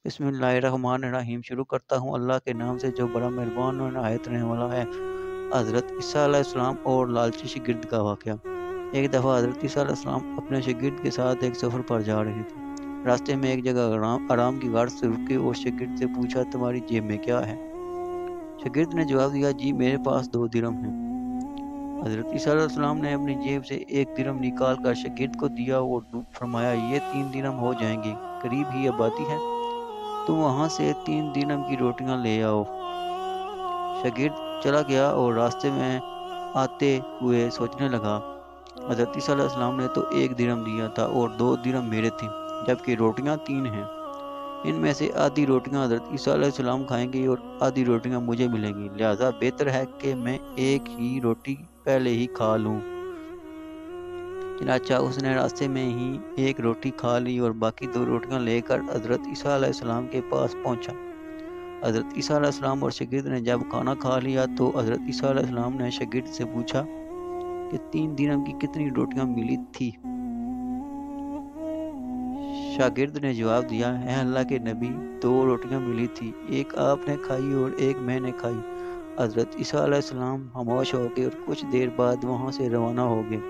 بسم اللہ الرحمن الرحیم شروع کرتا ہوں اللہ کے نام سے جو بڑا مہربان اور نہایت رحم والا ہے۔ حضرت عیسیٰ علیہ السلام اور لالچی شاگرد کا واقعہ۔ ایک دفعہ حضرت عیسیٰ علیہ السلام اپنے شاگرد کے ساتھ ایک سفر پر جا رہے تھے۔ راستے میں ایک جگہ آرام کی غار سے رکے اور شاگرد سے پوچھا، تمہاری جیب میں کیا ہے؟ شاگرد نے جواب دیا، جی میرے پاس 2 درہم ہیں۔ حضرت عیسیٰ علیہ السلام نے اپنی جیب سے 1 درہم نکال کر شاگرد کو دیا اور فرمایا، یہ 3 درہم ہو جائیں گے، قریب ہی آبادی ہے، تم وہاں سے 3 درہم کی روٹیاں لے آؤ۔ شاگرد چلا گیا اور راستے میں آتے ہوئے سوچنے لگا، حضرت عیسیٰ علیہ السلام نے تو 1 درہم دیا تھا اور 2 درہم میرے تھے، جبکہ روٹیاں 3 ہیں۔ ان میں سے آدھی روٹیاں حضرت عیسیٰ علیہ السلام کھائیں گے اور آدھی روٹیاں مجھے ملیں گی، لہٰذا بہتر ہے کہ میں ایک ہی روٹی پہلے ہی کھا لوں۔ چنانچہ اس نے راستے میں ہی 1 روٹی کھا لی اور باقی 2 روٹیاں لے کر حضرت عیسیٰ علیہ السلام کے پاس پہنچا۔ حضرت عیسیٰ علیہ السلام اور شاگرد نے جب کھانا کھا لیا تو حضرت عیسیٰ علیہ السلام نے شاگرد سے پوچھا کہ 3 درہم کی کتنی روٹیاں ملی تھی؟ شاگرد نے جواب دیا، اے اللہ کے نبی، 2 روٹیاں ملی تھی، ایک آپ نے کھائی اور ایک میں نے کھائی۔ حضرت عیسیٰ علیہ السلام خاموش ہو گئے اور کچھ دیر بعد وہاں سے روانہ ہو گئے۔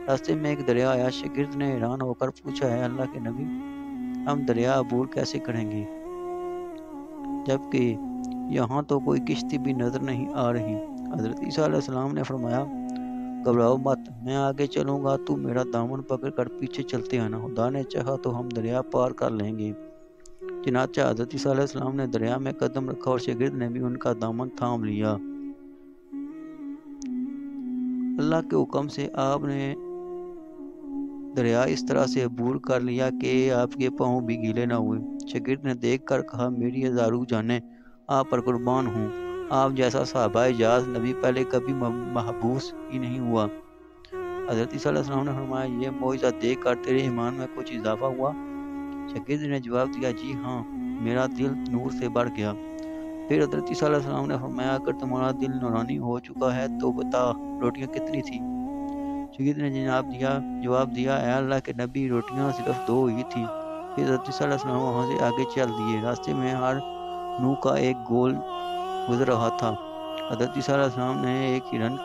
راستے میں ایک دریا آیا۔ شاگرد نے حیران ہو کر پوچھا، اے اللہ کے نبی، ہم دریا عبور کیسے کریں گے، جبکہ یہاں تو کوئی کشتی بھی نظر نہیں آ رہی؟ حضرت عیسیٰ علیہ السلام نے فرمایا، گھبراؤ مت، میں آگے چلوں گا، تو میرا دامن پکڑ کر پیچھے چلتے آنا، خدا نے چاہا تو ہم دریا پار کر لیں گے۔ چنانچہ حضرت عیسیٰ علیہ السلام نے دریا میں قدم رکھا اور شاگرد نے بھی ان کا دامن تھام لیا۔ اللہ کے حکم سے آپ نے دریا اس طرح سے عبور کر لیا کہ آپ کے پاؤں بھی گیلے نہ ہوئے۔ شاگرد نے دیکھ کر کہا، میری ہزاروں جانیں آپ پر قربان ہوں، آپ جیسا صحابہ جاز نبی پہلے کبھی محبوس ہی نہیں ہوا۔ حضرت عیسیٰ علیہ السلام نے فرمایا، یہ معجزہ دیکھ کر تیرے ایمان میں کچھ اضافہ ہوا؟ شاگرد نے جواب دیا، جی ہاں، میرا دل نور سے بھر گیا۔ پھر حضرت عیسیٰ علیہ السلام نے فرمایا، اگر تمہارا دل نورانی ہو چکا ہے تو بتا، روٹیاں کتنی تھی؟ شاگرد نے جواب دیا، اے اللہ کے نبی، روٹیاں صرف 2 ہی تھی۔ پھر حضرت عیسیٰ علیہ السلام وہاں سے آگے چل دیے۔ راستے میں ہر نو کا ایک گول گزر رہا تھا۔ حضرت عیسیٰ علیہ السلام نے ایک ہرن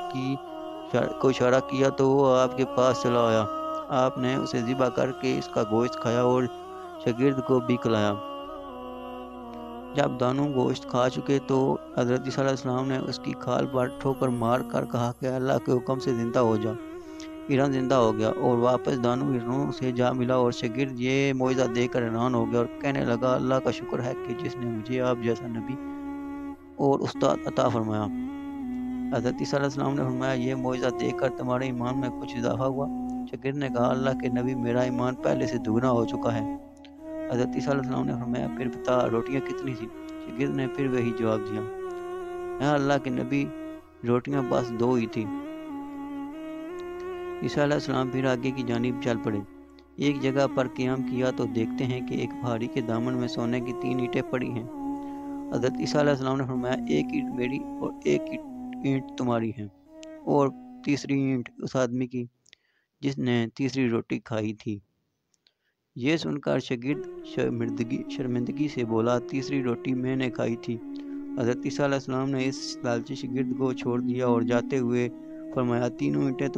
کو اشارہ کیا تو وہ آپ کے پاس چلا آیا۔ آپ نے اسے ذبح کر کے اس کا گوشت کھایا اور شاگرد کو بھی کھلایا۔ جب دونوں گوشت کھا چکے تو حضرت عیسیٰ علیہ السلام نے اس کی کھال پر ٹھوکر مار کر کہا کہ اللہ کے حکم سے زندہ ہو جا۔ ہرن زندہ ہو گیا اور واپس دونوں ہرنوں سے جا ملا اور شاگرد یہ معجزہ دیکھ کر حیران ہو گیا اور کہنے لگا، اللہ کا شکر ہے کہ جس نے مجھے آپ جیسا نبی اور استاد عطا فرمایا۔ حضرت عیسیٰ علیہ السلام نے فرمایا، یہ معجزہ دیکھ کر تمہارے ایمان میں کچھ اضافہ ہوا؟ شاگرد نے کہا، اللہ کے نبی، میرا ایمان پہلے سے دگنا ہو چکا ہے۔ حضرت عیسیٰ علیہ السلام نے فرمایا، پھر بتا، روٹیاں کتنی تھی؟ شاگرد نے پھر وہی جواب دیا، اے اللہ کے نبی، روٹیاں بس 2 ہی تھی۔ عیسیٰ علیہ السلام پھر آگے کی جانب چل پڑے۔ ایک جگہ پر قیام کیا تو دیکھتے ہیں کہ ایک پہاڑی کے دامن میں سونے کی 3 اینٹیں پڑی ہیں۔ حضرت عیسیٰ علیہ السلام نے فرمایا، 1 اینٹ میری اور 1 اینٹ تمہاری ہے، اور تیسری اینٹ اس آدمی کی جس نے تیسری روٹی کھائی تھی۔ یہ سن کر شاگرد شرمندگی سے بولا، تیسری روٹی میں نے کھائی تھی۔ حضرت عیسیٰ علیہ السلام نے اس لالچی شاگرد کو چھوڑ دیا اور جاتے ہوئے فرمایا، 3 اینٹیں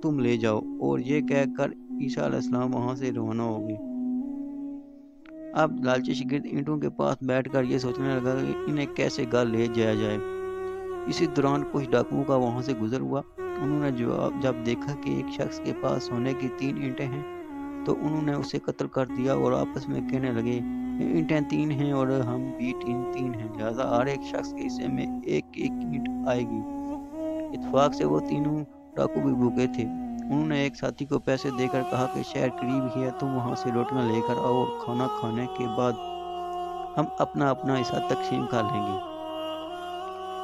تم لے جاؤ، اور یہ کہہ کر عیسیٰ علیہ السلام وہاں سے روانہ ہو گئے۔ اب لالچی شاگرد اینٹوں کے پاس بیٹھ کر یہ سوچنے لگا کہ انہیں کیسے گھر لے جایا جائے۔ اسی دوران کچھ ڈاکوؤں کا وہاں سے گزر ہوا۔ انہوں نے جب دیکھا کہ ایک شخص کے پاس سونے کی 3 اینٹیں ہیں تو انہوں نے اسے قتل کر دیا اور آپس میں کہنے لگے، اینٹیں 3 ہیں اور ہم بھی 3 ہیں، لہٰذا ہر ایک شخص کے حصے میں 1 اینٹ آئے گی۔ اتفاق سے وہ تینوں ڈاکو بھی بھوکے تھے۔ انہوں نے ایک ساتھی کو پیسے دے کر کہا کہ شہر قریب ہی ہے، تم وہاں سے روٹیاں لے کر آؤ اور کھانا کھانے کے بعد ہم اپنا حصہ تقسیم کر لیں گے۔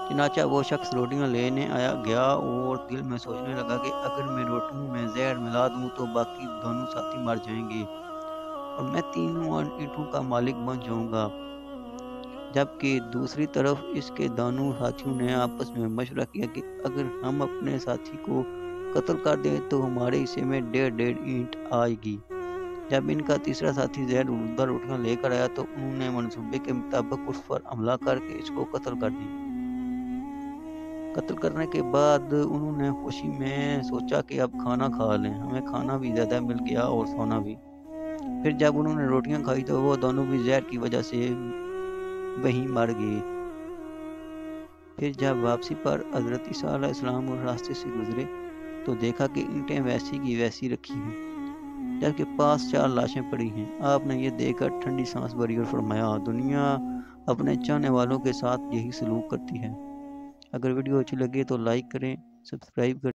چنانچہ وہ شخص روٹیاں لینے گیا اور دل میں سوچنے لگا کہ اگر میں روٹیوں میں زہر ملا دوں تو باقی دونوں ساتھی مر جائیں گے اور میں 3 اینٹوں کا مالک بن جاؤں گا، جبکہ دوسری طرف اس کے دونوں ساتھیوں نے آپس میں مشورہ کیا کہ اگر ہم اپنے ساتھی کو قتل کر دیں تو ہمارے حصے میں 1.5 اینٹ آئے گی۔ جب ان کا تیسرا ساتھی زہر آلودہ روٹیاں لے کر آیا تو انہوں نے منصوبے کے مطابق اس پر حملہ کر کے اس کو قتل کر دیا۔ قتل کرنے کے بعد انہوں نے خوشی میں سوچا کہ اب کھانا کھا لیں، ہمیں کھانا بھی زیادہ مل گیا اور سونا بھی۔ پھر جب انہوں نے روٹیاں کھائی تو وہ دونوں بھی زہر کی وجہ سے وہیں مر گئے۔ پھر جب واپسی پر حضرت عیسیٰ علیہ السلام اور راستے سے گزرے تو دیکھا کہ اینٹیں ویسی کی ویسی رکھی ہیں، جبکہ پاس 4 لاشیں پڑی ہیں۔ آپ نے یہ دیکھ کر ٹھنڈی سانس بھری اور فرمایا، دنیا اپنے چاہنے والوں کے ساتھ یہی سلوک کرتی ہے۔ اگر ویڈیو اچھی لگے تو لائک کریں، سبسکرائب کریں۔